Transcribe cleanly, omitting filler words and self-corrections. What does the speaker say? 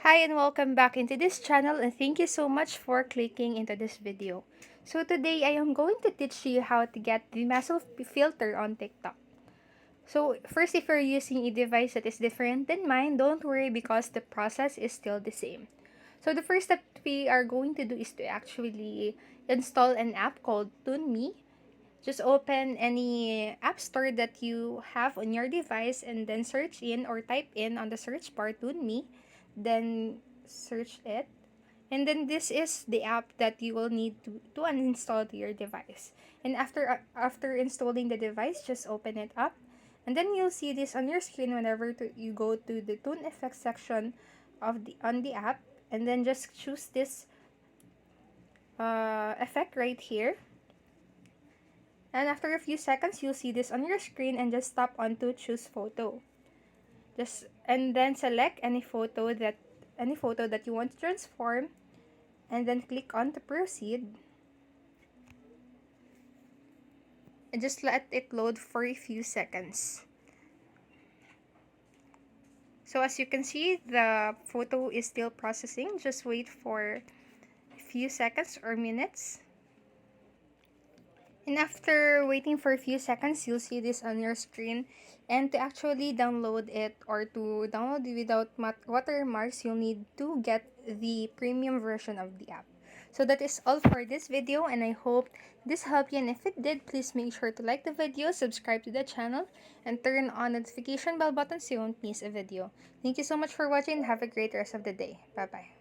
Hi and welcome back into this channel, and thank you so much for clicking into this video. So today I am going to teach you how to get the muzzle filter on TikTok. So first, if you're using a device that is different than mine, don't worry because the process is still the same. So the first step we are going to do is to actually install an app called TuneMe. Just open any app store that you have on your device and then search in or type in on the search bar TuneMe, then search it. And then this is the app that you will need to uninstall to your device. And after installing the device, just open it up. And then you'll see this on your screen whenever you go to the tune effects section of the on the app, and then just choose this effect right here. And after a few seconds, you'll see this on your screen and just tap onto choose photo. And then select any photo that you want to transform, and then click on to proceed. And just let it load for a few seconds. So as you can see, the photo is still processing. Just wait for a few seconds or minutes. And after waiting for a few seconds, you'll see this on your screen. And to actually download it or to download it without watermarks, you'll need to get the premium version of the app. So that is all for this video, and I hope this helped you. And if it did, please make sure to like the video, subscribe to the channel, and turn on the notification bell button so you won't miss a video. Thank you so much for watching and have a great rest of the day. Bye-bye.